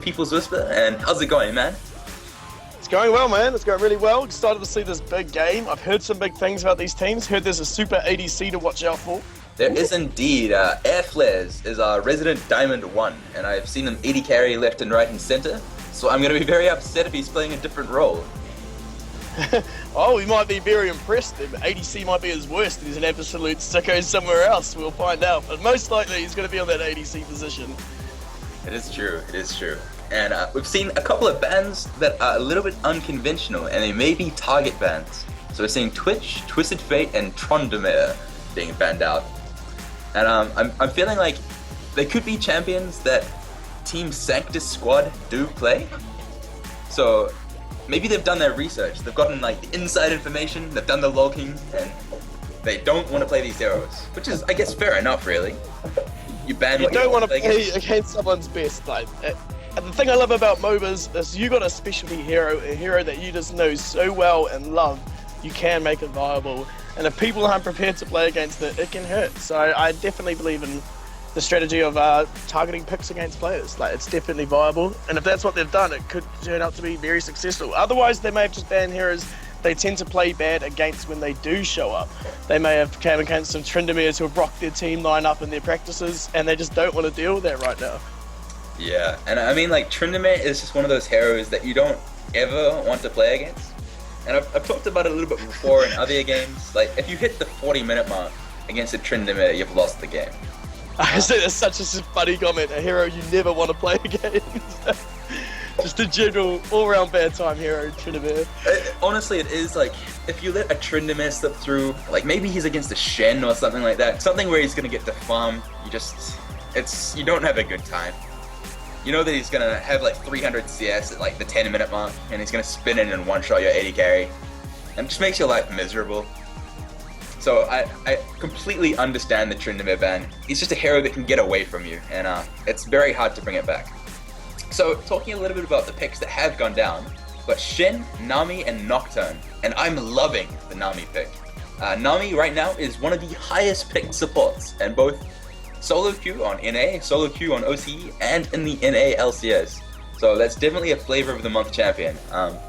People's Whisper, and how's it going, man? It's going well, man. It's going really well. Excited to see this big game. I've heard some big things about these teams. Heard there's a super ADC to watch out for. There is indeed. Air Flares is our resident Diamond 1, and I've seen him AD carry left and right and center, so I'm going to be very upset if he's playing a different role. Oh, we might be very impressed. ADC might be his worst, and he's an absolute sicko somewhere else. We'll find out. But most likely he's going to be on that ADC position. It is true, it is true. And we've seen a couple of bans that are a little bit unconventional, and they may be target bans. So we're seeing Twitch, Twisted Fate, and Trondomir being banned out. And I'm feeling like they could be champions that Team Sanctus squad do play. So maybe they've done their research, they've gotten like the inside information, they've done the logging, and they don't want to play these heroes. Which is, I guess, fair enough, really. You don't want to play against someone's best. Like, the thing I love about MOBAs is you got a specialty hero, a hero that you just know so well and love, you can make it viable. And if people aren't prepared to play against it, it can hurt. So I definitely believe in the strategy of targeting picks against players. Like, it's definitely viable. And if that's what they've done, it could turn out to be very successful. Otherwise, they may have just banned heroes they tend to play bad against when they do show up. They may have came against some Tryndamirs who have rocked their team line up in their practices, and they just don't want to deal with that right now. Yeah, and I mean, like, Tryndamir is just one of those heroes that you don't ever want to play against. And I've talked about it a little bit before in other games. Like, if you hit the 40-minute mark against a Tryndamir, you've lost the game. I say that's such a funny comment, a hero you never want to play against. Just a general, all-round bad time hero, Tryndamir. Honestly, it is like, if you let a Tryndamir slip through, like maybe he's against a Shen or something like that, something where he's gonna get the farm, you don't have a good time. You know that he's gonna have like 300 CS at like the 10-minute mark, and he's gonna spin in and one-shot your AD carry, and it just makes your life miserable. So I completely understand the Tryndamir ban. He's just a hero that can get away from you, and it's very hard to bring it back. So, talking a little bit about the picks that have gone down, but Shen, Nami, and Nocturne, and I'm loving the Nami pick. Nami right now is one of the highest picked supports, and both solo queue on NA, solo queue on OCE, and in the NA LCS. So that's definitely a flavor of the month champion.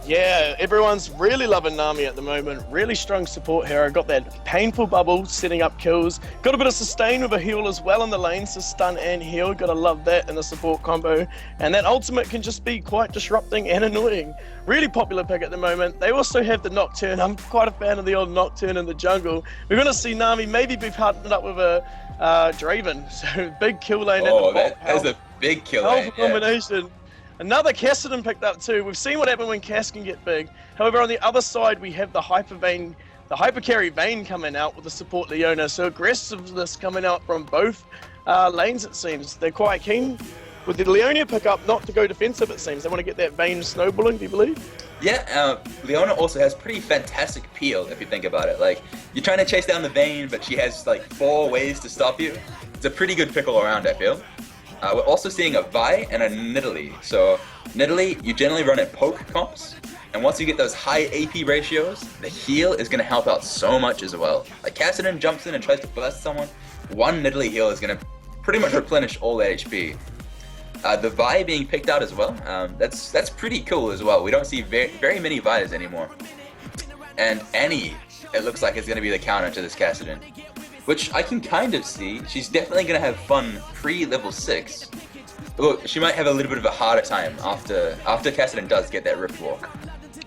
Yeah, everyone's really loving Nami at the moment. Really strong support hero. Got that painful bubble, setting up kills. Got a bit of sustain with a heal as well in the lane, so stun and heal. Gotta love that in a support combo. And that ultimate can just be quite disrupting and annoying. Really popular pick at the moment. They also have the Nocturne. I'm quite a fan of the old Nocturne in the jungle. We're gonna see Nami maybe be partnered up with a Draven. So big kill lane at the bot. That's a big kill lane. Combination. Another Kassadin picked up too. We've seen what happens when Cass can get big. However, on the other side, we have the Hyper Carry Vayne coming out with the support Leona. So aggressiveness coming out from both lanes, it seems. They're quite keen with the Leona pickup not to go defensive, it seems. They want to get that Vayne snowballing, do you believe? Yeah, Leona also has pretty fantastic peel, if you think about it. Like, you're trying to chase down the Vayne, but she has like 4 ways to stop you. It's a pretty good pick all around, I feel. We're also seeing a Vi and a Nidalee. So Nidalee, you generally run at poke comps, and once you get those high AP ratios, the heal is going to help out so much as well. Like, Kassadin jumps in and tries to blast someone, one Nidalee heal is going to pretty much replenish all their HP. The Vi being picked out as well, that's pretty cool as well. We don't see very many Vi's anymore. And Annie, it looks like, is going to be the counter to this Kassadin, which I can kind of see. She's definitely going to have fun pre-level 6. Look, she might have a little bit of a harder time after Kassadin does get that Rift Walk.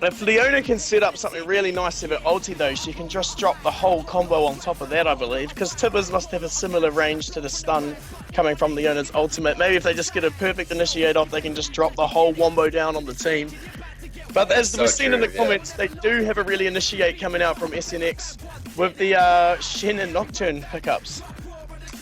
If Leona can set up something really nice with her ulti though, she can just drop the whole combo on top of that, I believe, because Tibbers must have a similar range to the stun coming from Leona's ultimate. Maybe if they just get a perfect initiate off, they can just drop the whole wombo down on the team. But as we've seen in the comments, they do have a really initiate coming out from SNX with the Shen and Nocturne pickups.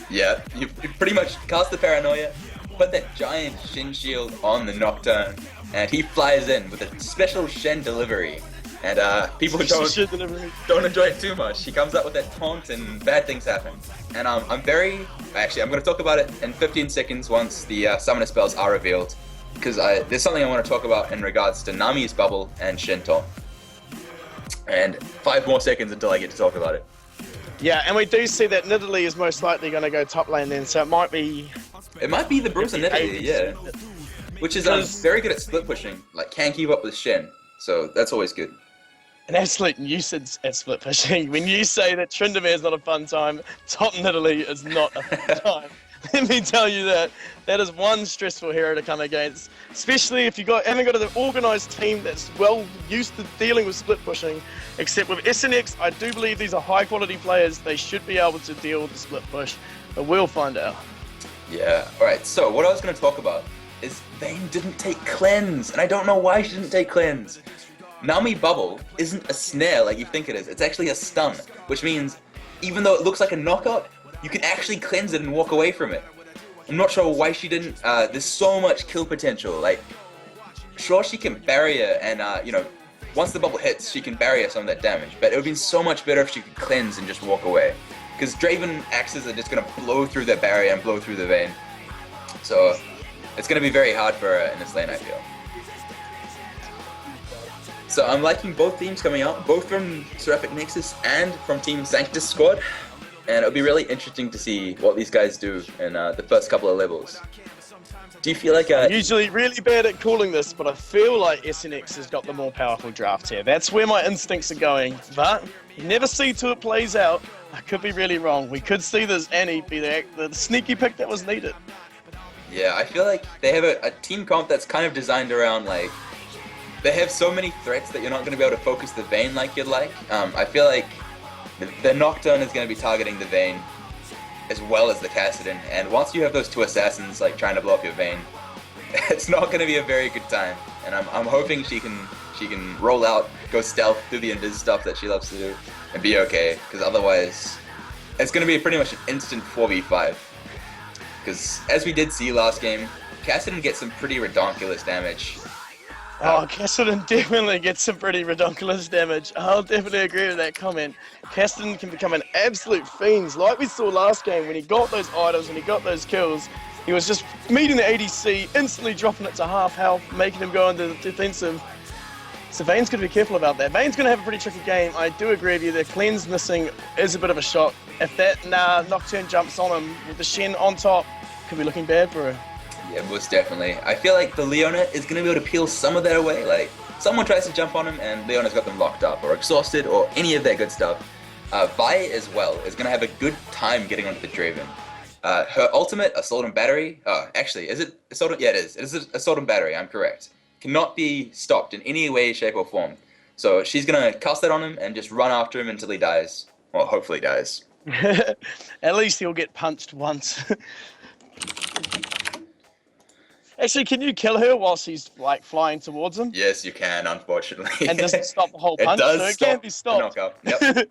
Yeah, you pretty much cast the Paranoia, put that giant Shen shield on the Nocturne, and he flies in with a special Shen delivery. And people don't enjoy it too much. He comes out with that taunt and bad things happen. And I'm going to talk about it in 15 seconds once the summoner spells are revealed. Because there's something I want to talk about in regards to Nami's bubble and Shen taunt. And 5 more seconds until I get to talk about it. Yeah, and we do see that Nidalee is most likely going to go top lane then, so it might be the Bruce and Nidalee, yeah. Which is Because- very good at split pushing. Like, can keep up with Shen. So that's always good. An absolute nuisance at split pushing. When you say that Tryndamere is not a fun time, Top Nidalee is not a fun time. Let me tell you that. That is one stressful hero to come against, especially if you haven't got an organised team that's well used to dealing with split pushing. Except with Oceanic, I do believe these are high quality players. They should be able to deal with the split push, but we'll find out. Yeah. Alright, so what I was going to talk about is Vayne didn't take cleanse, and I don't know why she didn't take cleanse. Nami Bubble isn't a snare like you think it is. It's actually a stun, which means even though it looks like a knockout, you can actually cleanse it and walk away from it. I'm not sure why she didn't. There's so much kill potential. Like, sure, she can barrier and, once the bubble hits, she can barrier some of that damage. But it would have been so much better if she could cleanse and just walk away. Because Draven axes are just going to blow through the barrier and blow through the Vayne. So, it's going to be very hard for her in this lane, I feel. So I'm liking both teams coming out, both from Seraphic Nexus and from Team Sanctus squad. And it'll be really interesting to see what these guys do in the first couple of levels. Do you feel like Usually really bad at calling this, but I feel like Oceanic has got the more powerful draft here. That's where my instincts are going, but you never see till it plays out. I could be really wrong. We could see this Annie be the sneaky pick that was needed. Yeah, I feel like they have a team comp that's kind of designed around, like, they have so many threats that you're not going to be able to focus the Vayne like you'd like. I feel like the Nocturne is going to be targeting the Vayne as well as the Kassadin, and once you have those two assassins like trying to blow up your Vayne, it's not going to be a very good time. And I'm hoping she can roll out, go stealth, do the invis stuff that she loves to do, and be okay. Because otherwise, it's going to be pretty much an instant 4v5. Because as we did see last game, Kassadin gets some pretty redonkulous damage. Oh, Kassadin definitely gets some pretty redonkulous damage. I'll definitely agree with that comment. Kassadin can become an absolute fiend, like we saw last game when he got those items, when he got those kills. He was just meeting the ADC, instantly dropping it to half health, making him go into the defensive. So Vayne's going to be careful about that. Vayne's going to have a pretty tricky game. I do agree with you. The cleanse missing is a bit of a shock. If that Nocturne jumps on him with the Shen on top, could be looking bad for her. Yeah, most definitely. I feel like the Leona is going to be able to peel some of that away. Like, someone tries to jump on him and Leona's got them locked up or exhausted or any of that good stuff. Vi as well is going to have a good time getting onto the Draven. Her ultimate, Assault and Battery, actually, is it Assault? Yeah, it is. It is Assault and Battery, I'm correct. Cannot be stopped in any way, shape or form. So she's going to cast that on him and just run after him until he dies. Well, hopefully dies. At least he'll get punched once. Actually, can you kill her while she's like flying towards him? Yes, you can, unfortunately. And doesn't stop the whole punch, It does so it stop can't be stopped. the knockout. Yep.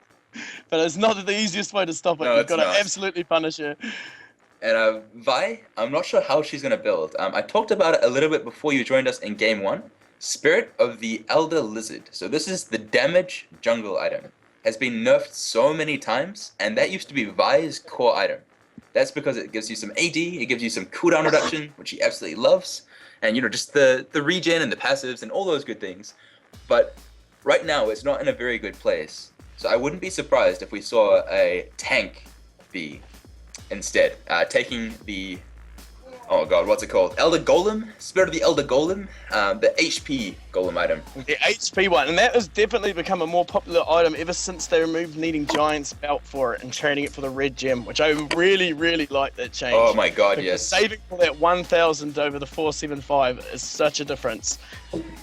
But it's not the easiest way to stop it. No, You've it's got to not. absolutely punish her. And Vi, I'm not sure how she's going to build. I talked about it a little bit before you joined us in Game 1. Spirit of the Elder Lizard. So this is the damage jungle item. Has been nerfed so many times, and that used to be Vi's core item. That's because it gives you some AD, it gives you some cooldown reduction, which he absolutely loves, and just the regen and the passives and all those good things. But right now, it's not in a very good place. So I wouldn't be surprised if we saw a tank V instead, taking the, oh god, what's it called? Elder Golem? Spirit of the Elder Golem? The HP Golem item. The HP one, and that has definitely become a more popular item ever since they removed needing Giant's belt for it and trading it for the red gem, which I really, really like that change. Oh my god, Because yes. saving for that 1,000 over the 475 is such a difference.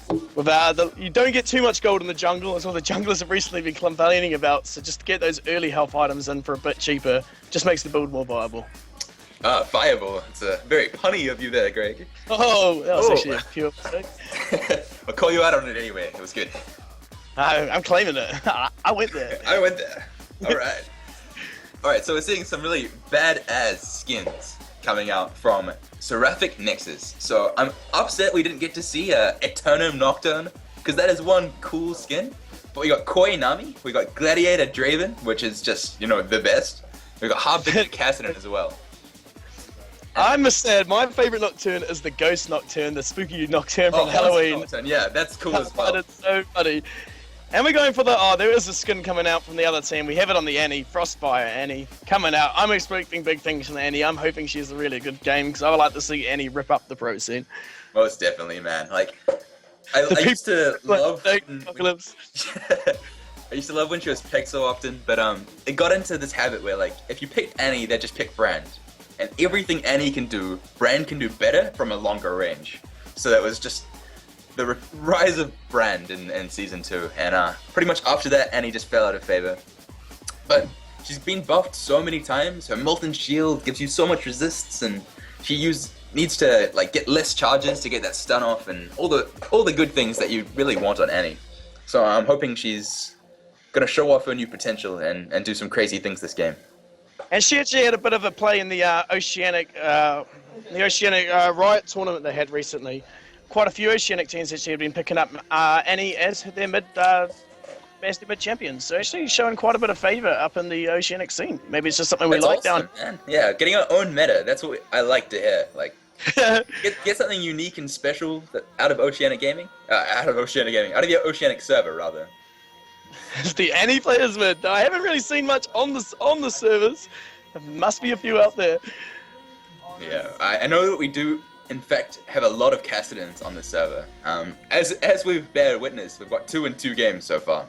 You don't get too much gold in the jungle, as all the junglers have recently been complaining about, so just to get those early health items in for a bit cheaper just makes the build more viable. Fireball. It's very punny of you there, Greg. Oh, that was actually a pure mistake. I'll call you out on it anyway. It was good. I'm claiming it. I went there. I went there. Alright. Alright, so we're seeing some really badass skins coming out from Seraphic Nexus. So I'm upset we didn't get to see Eternum Nocturne, because that is one cool skin. But we got Koi Nami, we got Gladiator Draven, which is just, the best. We got Harbington Kassadin as well. I must say, my favourite Nocturne is the Ghost Nocturne, the spooky Nocturne from Halloween. Nocturne. Yeah, that's cool as well. It's so funny. And we're going for there is a skin coming out from the other team. We have it on the Annie, Frostfire Annie, coming out. I'm expecting big things from the Annie. I'm hoping she has a really good game, because I would like to see Annie rip up the pro scene. Most definitely, man. Like, I used to love. Apocalypse. I used to love when she was picked so often, but it got into this habit where like if you picked Annie, they just pick Brand, and everything Annie can do, Brand can do better from a longer range. So that was just the rise of Brand in season 2, and pretty much after that, Annie just fell out of favor. But she's been buffed so many times. Her Molten Shield gives you so much resists, and she needs to like get less charges to get that stun off, and all the good things that you really want on Annie. So I'm hoping she's gonna show off her new potential and do some crazy things this game. And she actually had a bit of a play in the Oceanic Riot tournament they had recently. Quite a few Oceanic teams actually have been picking up Annie as their mid champions. So actually showing quite a bit of favour up in the Oceanic scene. Maybe it's just something we like awesome, down. Man. Yeah, getting our own meta. That's what I like to hear. Like, get something unique and special out of Oceanic Gaming. Out of the Oceanic server rather. The Annie players mid. I haven't really seen much on the servers. There must be a few out there. Yeah, I know that we do, in fact, have a lot of Cassidans on the server. As we've bear witness, we've got 2 in 2 games so far.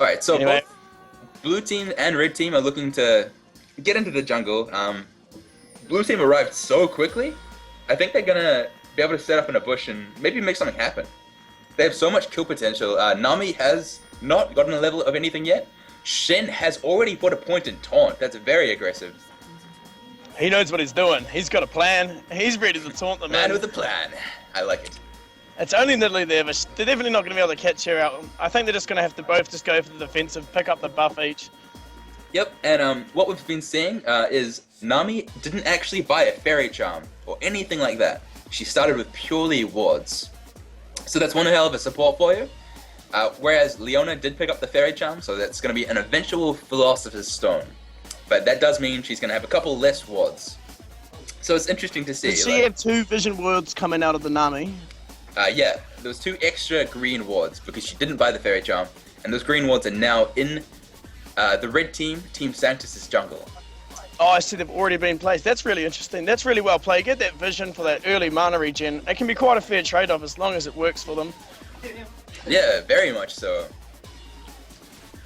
Alright, so anyway. Both blue team and red team are looking to get into the jungle. Blue team arrived so quickly, I think they're gonna be able to set up in a bush and maybe make something happen. They have so much kill potential. Nami has not gotten a level of anything yet. Shen has already put a point in taunt. That's very aggressive. He knows what he's doing. He's got a plan. He's ready to taunt the Man with a plan. I like it. It's only Nidalee there, but they're definitely not going to be able to catch her out. I think they're just going to have to both just go for the defensive, pick up the buff each. Yep, and what we've been seeing is Nami didn't actually buy a fairy charm or anything like that. She started with purely wards. So that's one hell of a support for you. Whereas Leona did pick up the fairy charm, so that's going to be an eventual Philosopher's Stone. But that does mean she's going to have a couple less wards. So it's interesting to see. Did she have 2 vision wards coming out of the Nami? Yeah, there was 2 extra green wards because she didn't buy the fairy charm, and those green wards are now in the red team, Team Sanctus' jungle. Oh, I see they've already been placed. That's really interesting. That's really well played. Get that vision for that early mana regen. It can be quite a fair trade-off as long as it works for them. Yeah, very much so.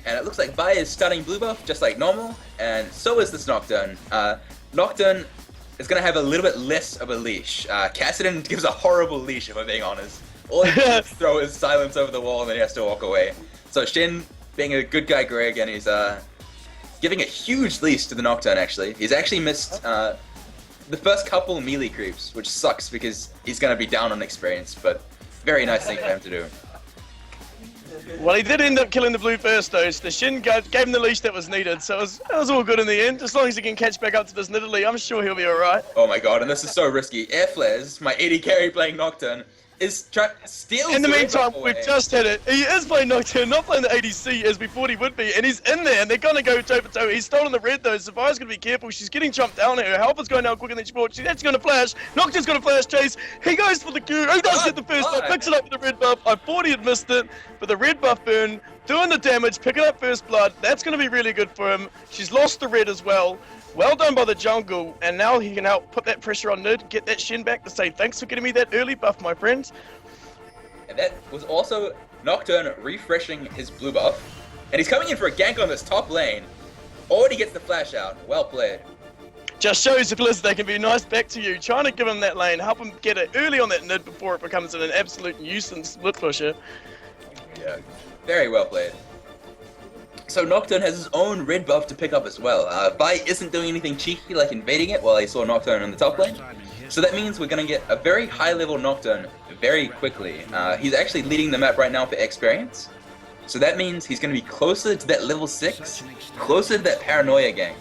And it looks like Vi is starting blue buff just like normal, and so is this Nocturne. Nocturne is going to have a little bit less of a leash. Cassidon gives a horrible leash, if I'm being honest. All he can throw his silence over the wall and then he has to walk away. So Shen, being a good guy Greg, and he's giving a huge leash to the Nocturne actually. He's actually missed the first couple melee creeps, which sucks because he's going to be down on experience, but very nice thing for him to do. Well, he did end up killing the blue first though, so the Shin gave him the leash that was needed, so it was all good in the end. As long as he can catch back up to this Nidalee, I'm sure he'll be alright. Oh my god, and this is so risky. Air Flares, my AD carry playing Nocturne, is trying to steal. In the meantime, we've just hit it. He is playing Nocturne, not playing the ADC as we thought he would be, and he's in there, and they're gonna go toe for toe. He's stolen the red though, Sapphire's gonna be careful. She's getting jumped down here. Her helper's going down quicker than she thought. She's actually gonna flash. Nocturne's gonna flash chase. He goes for the Q. He does get the first buff, picks it up with the red buff. I thought he had missed it, but the red buff burn, doing the damage, picking up first blood. That's gonna be really good for him. She's lost the red as well. Well done by the jungle, and now he can help put that pressure on Nid, get that Shen back to say thanks for getting me that early buff, my friends. And that was also Nocturne refreshing his blue buff. And he's coming in for a gank on this top lane. Already gets the flash out. Well played. Just shows if Liz they can be nice back to you, trying to give him that lane, help him get it early on that Nid before it becomes an absolute nuisance split pusher. Yeah, very well played. So Nocturne has his own red buff to pick up as well. Vi isn't doing anything cheeky like invading it while he saw Nocturne on the top lane. So that means we're going to get a very high level Nocturne very quickly. He's actually leading the map right now for experience. So that means he's going to be closer to that level 6, closer to that Paranoia gang.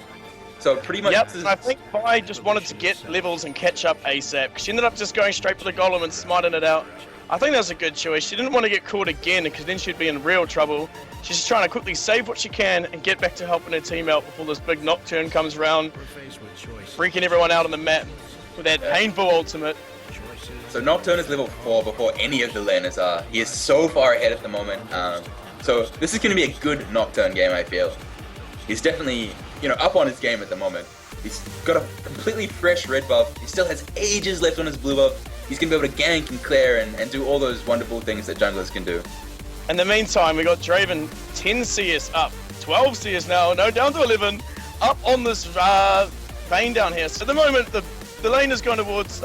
So pretty much... Yep, I think Vi just wanted to get levels and catch up ASAP. She ended up just going straight for the golem and smiting it out. I think that was a good choice. She didn't want to get caught again because then she'd be in real trouble. She's just trying to quickly save what she can and get back to helping her team out before this big Nocturne comes around, freaking everyone out on the map with that painful ultimate. So Nocturne is level 4 before any of the laners are. He is so far ahead at the moment. So this is going to be a good Nocturne game, I feel. He's definitely, up on his game at the moment. He's got a completely fresh red buff. He still has ages left on his blue buff. He's going to be able to gank and clear and do all those wonderful things that junglers can do. In the meantime, we got Draven 10 CS up, 12 CS now, no, down to 11, up on this Vayne down here. So at the moment, the lane is going towards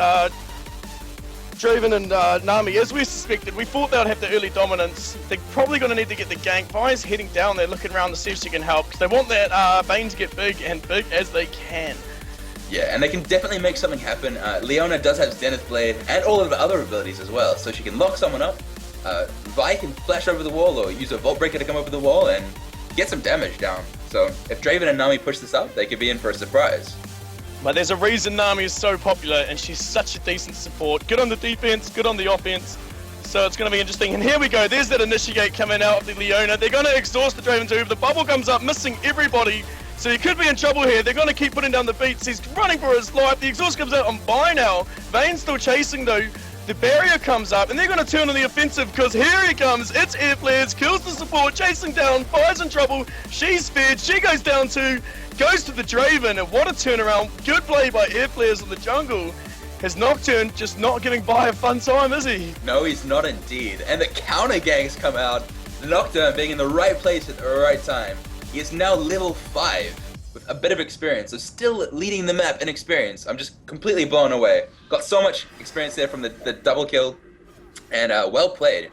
Draven and Nami. As we suspected, we thought they would have the early dominance. They're probably going to need to get the gank. Vi's heading down there, looking around to see if she can help, because they want that Vayne to get big and big as they can. Yeah, and they can definitely make something happen. Leona does have Zenith Blade and all of the other abilities as well, so she can lock someone up. Vi can flash over the wall or use a Vault Breaker to come over the wall and get some damage down. So if Draven and Nami push this up, they could be in for a surprise. But there's a reason Nami is so popular, and she's such a decent support. Good on the defense, good on the offense. So it's going to be interesting. And here we go. There's that Initiate coming out of the Leona. They're going to exhaust the Draven too. The bubble comes up, missing everybody. So he could be in trouble here. They're going to keep putting down the beats. He's running for his life. The exhaust comes out on Vi now. Vayne's still chasing though. The barrier comes up, and they're going to turn on the offensive because here he comes. It's Air Flares, kills the support, chasing down. Vi's in trouble. She's fed. She goes down too. Goes to the Draven, and what a turnaround. Good play by Air Flares in the jungle. His Nocturne just not giving Vi a fun time, is he? No, he's not indeed. And the counter gangs come out. Nocturne being in the right place at the right time. He is now level 5 with a bit of experience, so still leading the map in experience. I'm just completely blown away. Got so much experience there from the double kill, and well played.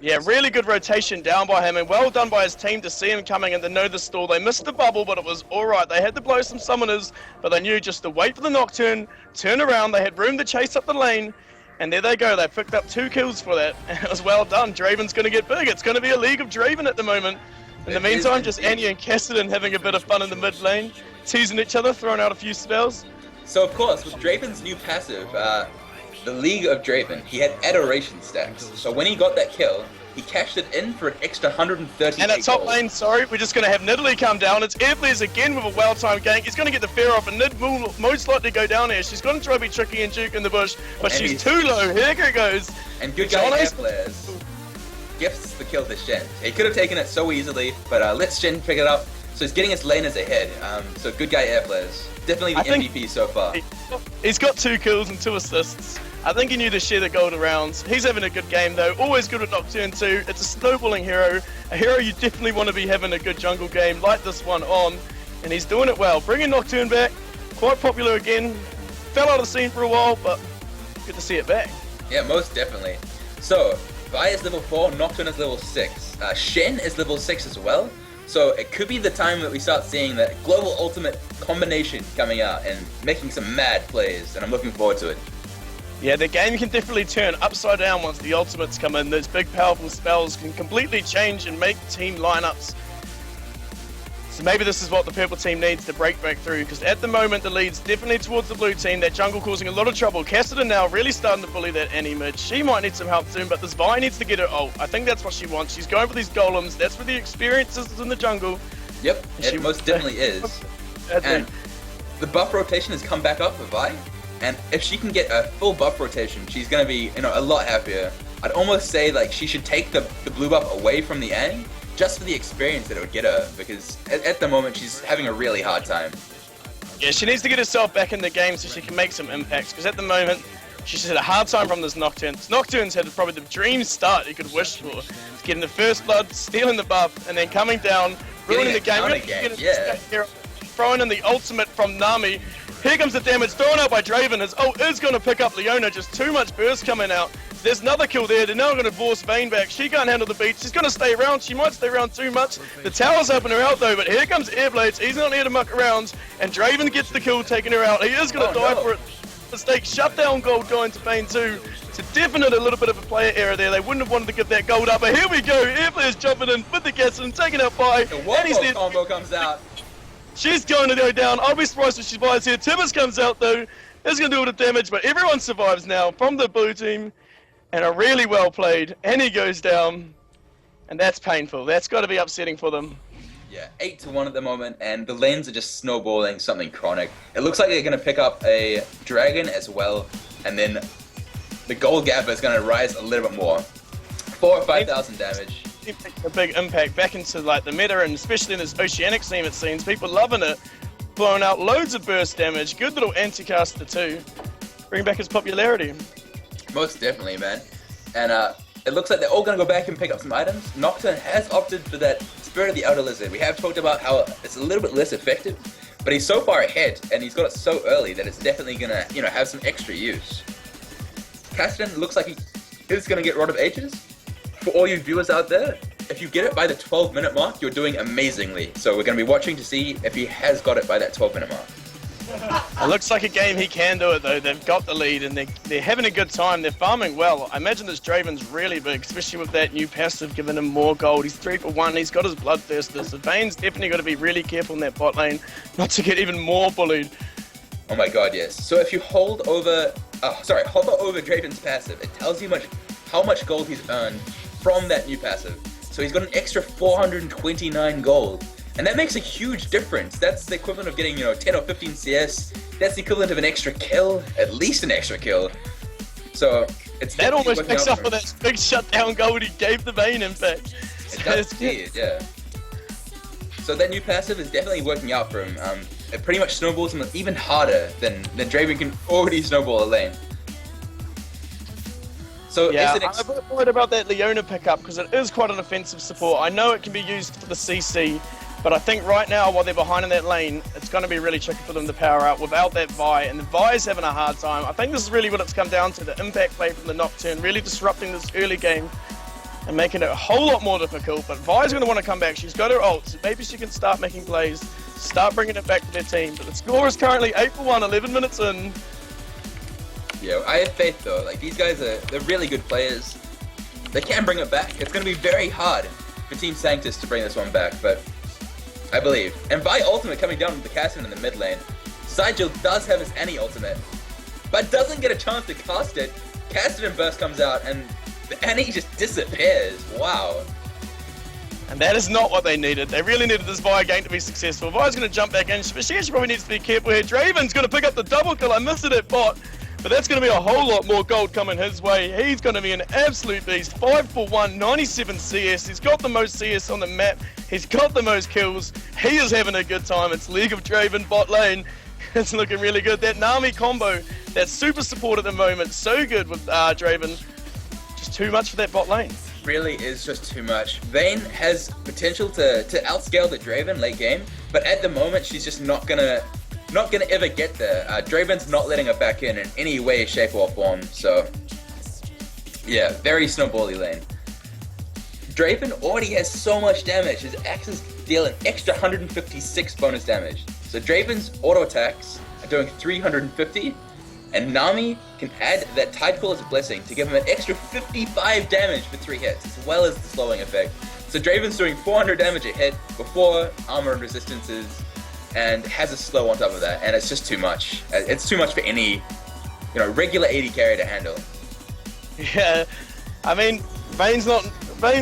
Yeah, really good rotation down by him, and well done by his team to see him coming and to know the stall. They missed the bubble, but it was alright. They had to blow some summoners, but they knew just to wait for the Nocturne, turn around, they had room to chase up the lane, and there they go. They picked up 2 kills for that, and it was well done. Draven's going to get big. It's going to be a league of Draven at the moment. In the meantime, just Annie and Cassidy having a bit of fun in the mid lane, teasing each other, throwing out a few spells. So of course, with Draven's new passive, the League of Draven, he had Adoration stacks. So when he got that kill, he cashed it in for an extra 130. And at top lane, sorry, we're just going to have Nidalee come down. It's Air Flares again with a well-timed gank. He's going to get the fair off, and Nid will most likely go down here. She's going to try to be tricky and juke in the bush, but she's too low. Here it goes. And good guy Air Flares gifts the kill to Shen. He could have taken it so easily, but lets Shen pick it up. So he's getting his laners ahead. So good guy Air Flares. Definitely the MVP so far. He's got 2 kills and 2 assists. I think he knew to share the gold rounds. He's having a good game though. Always good with Nocturne too. It's a snowballing hero. A hero you definitely want to be having a good jungle game like this one on. And he's doing it well. Bringing Nocturne back. Quite popular again. Fell out of the scene for a while, but good to see it back. Yeah, most definitely. So, Vi is level 4, Nocturne is level 6. Shen is level 6 as well. So it could be the time that we start seeing that global ultimate combination coming out and making some mad plays, and I'm looking forward to it. Yeah, the game can definitely turn upside down once the ultimates come in. Those big powerful spells can completely change and make team lineups. So maybe this is what the purple team needs to break back through, because at the moment the lead's definitely towards the blue team. That jungle causing a lot of trouble. Cassidy now really starting to bully that Annie mid. She might need some help soon, but this Vi needs to get her ult. I think that's what she wants. She's going for these golems. That's where the experience is in the jungle. Yep, it most definitely is. And the buff rotation has come back up for Vi. And if she can get a full buff rotation, she's going to be, a lot happier. I'd almost say like she should take the blue buff away from the Annie, just for the experience that it would get her, because at the moment she's having a really hard time. Yeah, she needs to get herself back in the game so she can make some impacts, because at the moment she's had a hard time from this Nocturne. This Nocturne's had probably the dream start you could wish for. It's getting the first blood, stealing the buff, and then coming down, ruining the game. Throwing in the ultimate from Nami. Here comes the damage, thrown out by Draven. His ult is going to pick up Leona, just too much burst coming out. There's another kill there. They're now going to force Vayne back. She can't handle the beat. She's going to stay around. She might stay around too much. The tower's helping her out though, but here comes Airblades. He's not here to muck around, and Draven gets the kill, taking her out. He is going to die for it. Mistake. Shutdown gold going to Vayne too. It's a definite a little bit of a player error there. They wouldn't have wanted to give that gold up, but here we go. Airblades jumping in with the gas and taking out by. The one combo comes out. She's going to go down. I'll be surprised if she buys here. Tibbers comes out though. It's going to do a bit of damage, but everyone survives now from the blue team. And are really well played. And he goes down. And that's painful. That's got to be upsetting for them. Yeah, 8-1 at the moment, and the lanes are just snowballing something chronic. It looks like they're going to pick up a dragon as well, and then the gold gap is going to rise a little bit more. 4,000 or 5,000 damage. A big impact back into like the meta, and especially in this Oceanic scene it seems. People loving it. blowing out loads of burst damage. Good little anti-caster too. Bring back his popularity. Most definitely, man. And it looks like they're all going to go back and pick up some items. Nocturne has opted for that Spirit of the Outer Lizard. We have talked about how it's a little bit less effective, but he's so far ahead, and he's got it so early that it's definitely going to, you know, have some extra use. Cassidy looks like he is going to get Rod of Ages. For all you viewers out there, if you get it by the 12-minute mark, you're doing amazingly. So we're going to be watching to see if he has got it by that 12-minute mark. It looks like a game he can do it though. They've got the lead and they're having a good time. They're farming well. I imagine this Draven's really big, especially with that new passive giving him more gold. He's 3 for 1. He's got his Bloodthirster. So Vayne's definitely got to be really careful in that bot lane not to get even more bullied. Oh my god, yes. So if you hover over Draven's passive, it tells you how much gold he's earned from that new passive. So he's got an extra 429 gold. And that makes a huge difference. That's the equivalent of getting, 10 or 15 CS. That's the equivalent of an extra kill, at least an extra kill. So it's that almost makes up for that big shutdown gold he gave the Vayne, in fact. It does indeed, yeah. So that new passive is definitely working out for him. It pretty much snowballs him even harder than Draven can already snowball a lane. So yeah, I'm a bit worried about that Leona pickup because it is quite an offensive support. I know it can be used for the CC, but I think right now, while they're behind in that lane, it's going to be really tricky for them to power out without that Vi, and the Vi's having a hard time. I think this is really what it's come down to, the impact play from the Nocturne, really disrupting this early game and making it a whole lot more difficult, but Vi's going to want to come back. She's got her ult, so maybe she can start making plays, start bringing it back to their team, but the score is currently 8 for 1, 11 minutes in. Yeah, I have faith though. Like, these guys they're really good players. They can bring it back. It's going to be very hard for Team Sanctus to bring this one back, but I believe. And Vi ultimate coming down with the Cassidy in the mid lane. Sigil does have his Annie ultimate, but doesn't get a chance to cast it. Cassidy burst comes out and the Annie just disappears. Wow. And that is not what they needed. They really needed this Vi game to be successful. Vi's going to jump back in, but she actually probably needs to be careful here. Draven's going to pick up the double kill. I missed it at bot. But that's going to be a whole lot more gold coming his way. He's going to be an absolute beast. 5 for 1, 97 CS. He's got the most CS on the map. He's got the most kills. He is having a good time. It's League of Draven bot lane. It's looking really good. That Nami combo, that super support at the moment, so good with Draven. Just too much for that bot lane. Really is just too much. Vayne has potential to outscale the Draven late game, but at the moment she's just not gonna ever get there. Draven's not letting her back in any way, shape or form, so yeah, very snowbally lane. Draven already has so much damage. His axes deal an extra 156 bonus damage. So Draven's auto attacks are doing 350, and Nami can add that Tidecaller's Blessing to give him an extra 55 damage for 3 hits, as well as the slowing effect. So Draven's doing 400 damage a hit before armor and resistances, and has a slow on top of that, and it's just too much. It's too much for any, regular AD carry to handle. Yeah, I mean, Vayne's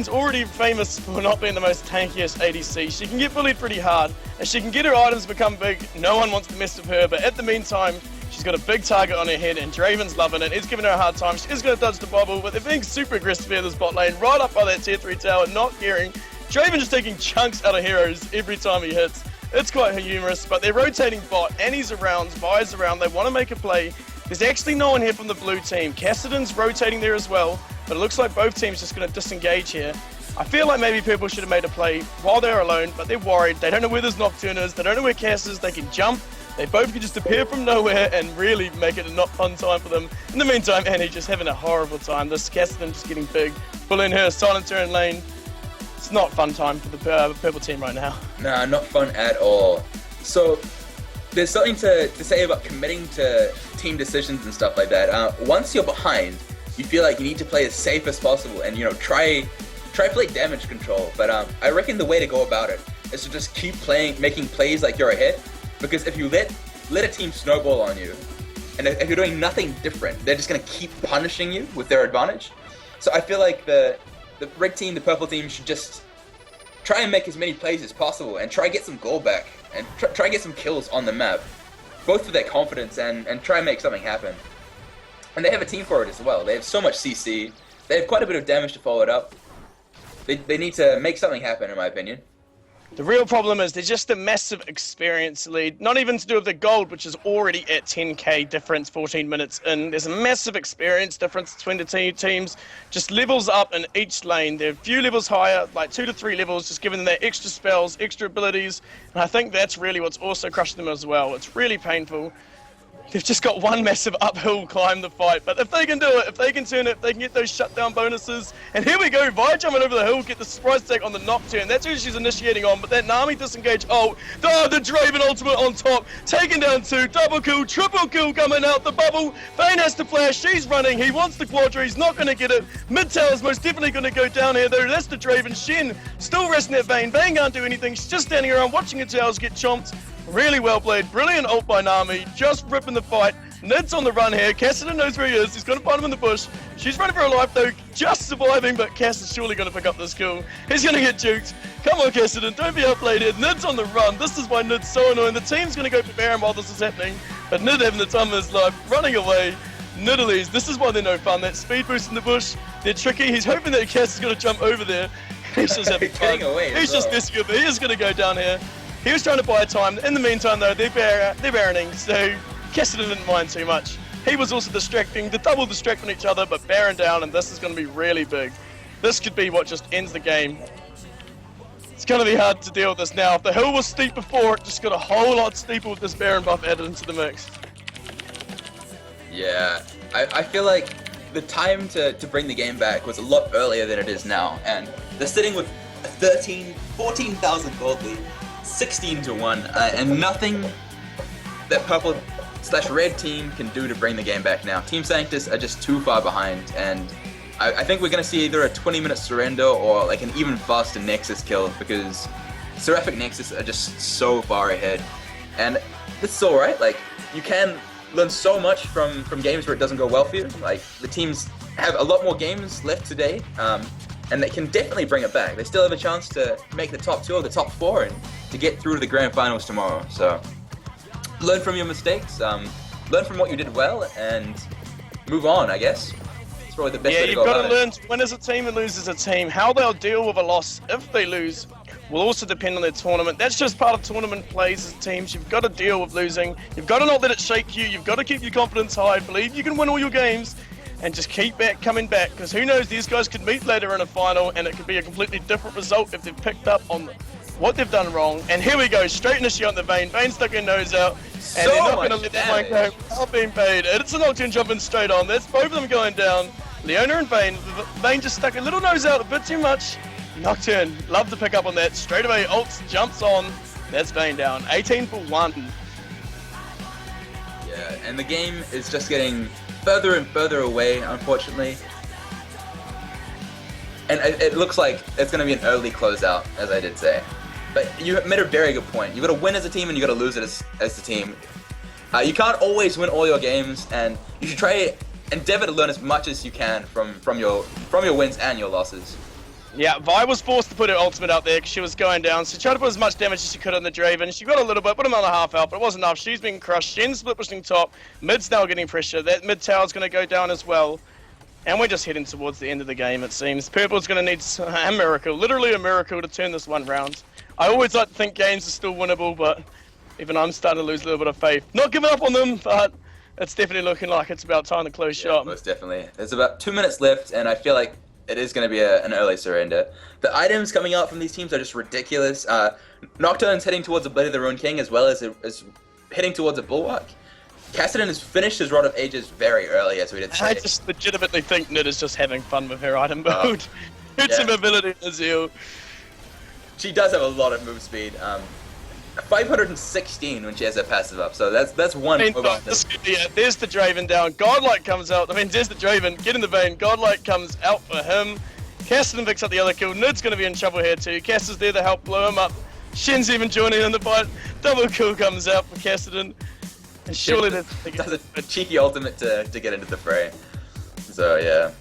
already famous for not being the most tankiest ADC. She can get bullied pretty hard, and she can get her items become big. No one wants to mess with her, but at the meantime, she's got a big target on her head, and Draven's loving it. He's giving her a hard time. She is going to dodge the bubble, but they're being super aggressive here this bot lane, right up by that tier 3 tower, not caring. Draven just taking chunks out of heroes every time he hits. It's quite humorous, but they're rotating bot. Annie's around, Vi's around. They want to make a play. There's actually no one here from the blue team. Cassidy's rotating there as well, but it looks like both teams just going to disengage here. I feel like maybe people should have made a play while they're alone, but they're worried. They don't know where this Nocturne is. They don't know where Cass is. They can jump. They both can just appear from nowhere and really make it a not fun time for them. In the meantime, Annie just having a horrible time. This Cassidy just getting big, bullying her, silent turn lane. It's not fun time for the purple team right now. Nah, not fun at all. So there's something to say about committing to team decisions and stuff like that. Once you're behind, you feel like you need to play as safe as possible and try play damage control. But I reckon the way to go about it is to just keep making plays like you're ahead. Because if you let a team snowball on you, and if you're doing nothing different, they're just gonna keep punishing you with their advantage. So I feel like the red team, the purple team, should just try and make as many plays as possible and try and get some goal back and try and get some kills on the map, both for their confidence and try and make something happen. And they have a team for it as well. They have so much CC. They have quite a bit of damage to follow it up. They need to make something happen, in my opinion. The real problem is there's just a massive experience lead, not even to do with the gold, which is already at 10k difference 14 minutes in. There's a massive experience difference between the two teams, just levels up in each lane. They're a few levels higher, like 2 to 3 levels, just giving them their extra spells, extra abilities, and I think that's really what's also crushing them as well. It's really painful. They've just got one massive uphill climb to fight, but if they can do it, if they can turn it, if they can get those shutdown bonuses, and here we go, Vi jumping over the hill, get the surprise attack on the Nocturne, that's who she's initiating on, but that Nami disengage ult, the Draven ultimate on top, taking down 2, double kill, triple kill coming out the bubble, Vayne has to flash, she's running, he wants the Quadra, he's not going to get it, mid tower's most definitely going to go down here though, that's the Draven, Shen still resting at Vayne can't do anything, she's just standing around watching her towers get chomped. Really well played, brilliant ult by Nami, just ripping the fight. Nid's on the run here, Cassidy knows where he is, he's going to find him in the bush. She's running for her life though, just surviving, but Cass is surely going to pick up this kill. He's going to get juked. Come on Cassidy, don't be outplayed here. Nid's on the run, this is why Nid's so annoying. The team's going to go for Baron while this is happening, but Nid having the time of his life, running away. Nidalee, this is why they're no fun, that speed boost in the bush, they're tricky. He's hoping that Cass is going to jump over there. He's just having fun. He's just messing with it, he's going to go down here. He was trying to buy time. In the meantime, though, they're Baroning, so Cassidy didn't mind too much. He was also distracting, the double distracting each other, but Baron down, and this is going to be really big. This could be what just ends the game. It's going to be hard to deal with this now. If the hill was steep before, it just got a whole lot steeper with this Baron buff added into the mix. Yeah, I feel like the time to bring the game back was a lot earlier than it is now, and they're sitting with a 14,000 gold lead. 16-1, and nothing that purple/red team can do to bring the game back now. Team Sanctus are just too far behind, and I think we're going to see either a 20-minute surrender or like an even faster Nexus kill, because Seraphic Nexus are just so far ahead. And this is alright, like, you can learn so much from games where it doesn't go well for you. Like, the teams have a lot more games left today, and they can definitely bring it back. They still have a chance to make the top 2 or the top 4 and to get through to the grand finals tomorrow. So learn from your mistakes, learn from what you did well, and move on, I guess. It's probably the best way to go about it. Yeah, you've got to learn to win as a team and lose as a team. How they'll deal with a loss if they lose will also depend on their tournament. That's just part of tournament plays as teams. You've got to deal with losing. You've got to not let it shake you. You've got to keep your confidence high. Believe you can win all your games. And just keep coming back, because who knows, these guys could meet later in a final and it could be a completely different result if they've picked up on what they've done wrong. And here we go, straight initiate on the Vayne. Vayne stuck her nose out, and they're not going to let that one go without being paid. And it's a Nocturne jumping straight on. That's both of them going down. Leona and Vayne. Vayne just stuck a little nose out a bit too much. Nocturne, love to pick up on that. Straight away, ults, jumps on. That's Vayne down. 18-1. Yeah, and the game is just getting further and further away, unfortunately. And it looks like it's going to be an early closeout, as I did say. But you made a very good point. You got to win as a team and you got to lose it as a team. You can't always win all your games, and you should try endeavor to learn as much as you can from your wins and your losses. Yeah, Vi was forced to put her ultimate out there because she was going down. So she tried to put as much damage as she could on the Draven. She got a little bit, put him on a half out, but it wasn't enough. She's being crushed. Shen's split pushing top. Mid's now getting pressure. That mid tower's going to go down as well. And we're just heading towards the end of the game, it seems. Purple's going to need a miracle, literally a miracle, to turn this one round. I always like to think games are still winnable, but even I'm starting to lose a little bit of faith. Not giving up on them, but it's definitely looking like it's about time to close shop. Most definitely. There's about 2 minutes left, and I feel like it is going to be an early surrender. The items coming out from these teams are just ridiculous. Nocturne's heading towards a Blade of the Ruined King, as well as heading towards a Bulwark. Cassidy has finished his Rod of Ages very early, as we did say. I just legitimately think Nid is just having fun with her item build. It's a mobility as heal. She does have a lot of move speed. 516 when she has her passive up, so that's one. There's the Draven down. Godlike comes out. I mean, there's the Draven. Get in the Vayne. Godlike comes out for him. Cassidy picks up the other kill. Nid's going to be in trouble here too. Cass is there to help blow him up. Shen's even joining in the fight. Double kill comes out for Cassidy. And surely does a cheeky ultimate to get into the fray. So yeah.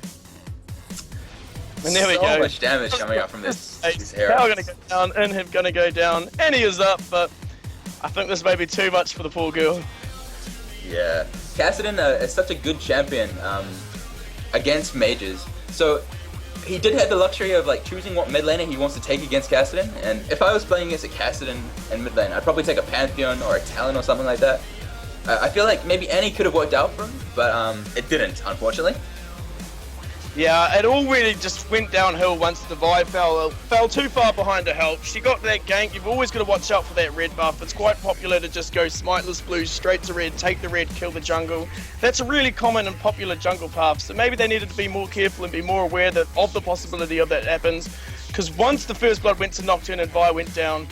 And there we go. So much damage coming out from these heroes. Power going to go down, Inhib going to go down, and he is up, but I think this may be too much for the poor girl. Yeah. Cassidy is such a good champion against mages. So he did have the luxury of like choosing what mid laner he wants to take against Kassadin, and if I was playing against a Kassadin in mid lane, I'd probably take a Pantheon or a Talon or something like that. I feel like maybe Annie could have worked out for him, but it didn't, unfortunately. Yeah, it all really just went downhill once the Vi fell too far behind to help. She got that gank. You've always got to watch out for that red buff. It's quite popular to just go smiteless blue straight to red, take the red, kill the jungle. That's a really common and popular jungle path, so maybe they needed to be more careful and be more aware of the possibility of that happens. Because once the first blood went to Nocturne and Vi went down,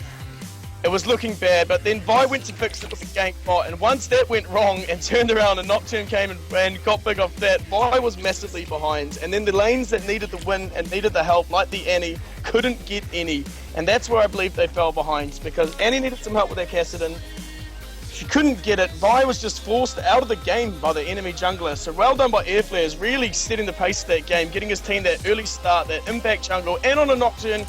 it was looking bad, but then Vi went to fix it with the gank bot, and once that went wrong and turned around and Nocturne came and got big off that, Vi was massively behind, and then the lanes that needed the win and needed the help, like the Annie, couldn't get any, and that's where I believe they fell behind, because Annie needed some help with their Kassadin. She couldn't get it. Vi was just forced out of the game by the enemy jungler, so well done by Airflares, really setting the pace of that game, getting his team that early start, that impact jungle, and on a Nocturne.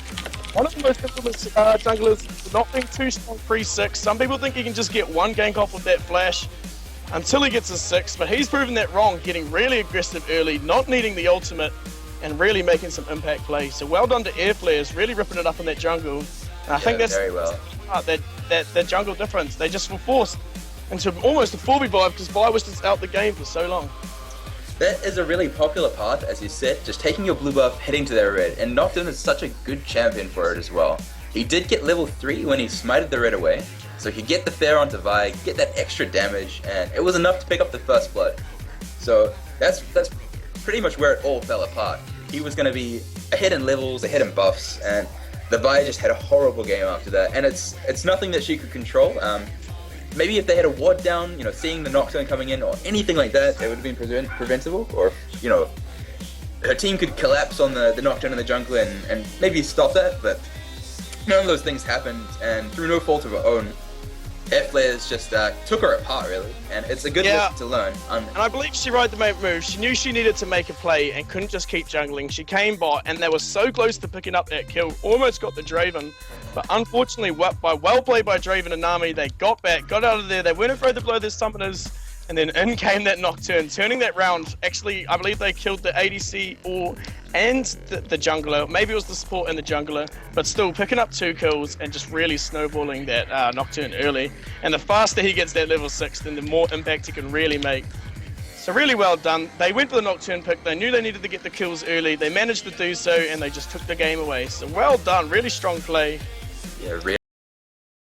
One of the most infamous junglers not being too strong pre-6. Some people think he can just get one gank off with that flash until he gets his 6, but he's proven that wrong, getting really aggressive early, not needing the ultimate, and really making some impact plays. So well done to Airflares, really ripping it up in that jungle. And I think that's very well. that jungle difference. They just were forced into almost a 4v5 because Vi was just out the game for so long. That is a really popular path, as you said, just taking your blue buff, heading to their red, and Nocturne is such a good champion for it as well. He did get level 3 when he smited the red away, so he could get the fair onto Vi, get that extra damage, and it was enough to pick up the first blood. So that's pretty much where it all fell apart. He was going to be ahead in levels, ahead in buffs, and the Vi just had a horrible game after that, and it's nothing that she could control. Maybe if they had a ward down, seeing the Nocturne coming in or anything like that, it would have been preventable. Or, her team could collapse on the Nocturne in the jungle and maybe stop that, but none of those things happened, and through no fault of her own, Airflares just took her apart, really, and it's a good lesson to learn. And I believe she rode the main move. She knew she needed to make a play and couldn't just keep jungling. She came bot, and they were so close to picking up that kill, almost got the Draven, but unfortunately, well played by Draven and Nami, they got back, got out of there, they weren't afraid to blow their summoners, and then in came that Nocturne, turning that round. Actually, I believe they killed the ADC and the jungler. Maybe it was the support and the jungler, but still picking up 2 kills and just really snowballing that Nocturne early. And the faster he gets that level 6, then the more impact he can really make. So really well done. They went for the Nocturne pick. They knew they needed to get the kills early. They managed to do so, and they just took the game away. So well done. Really strong play. Yeah, really.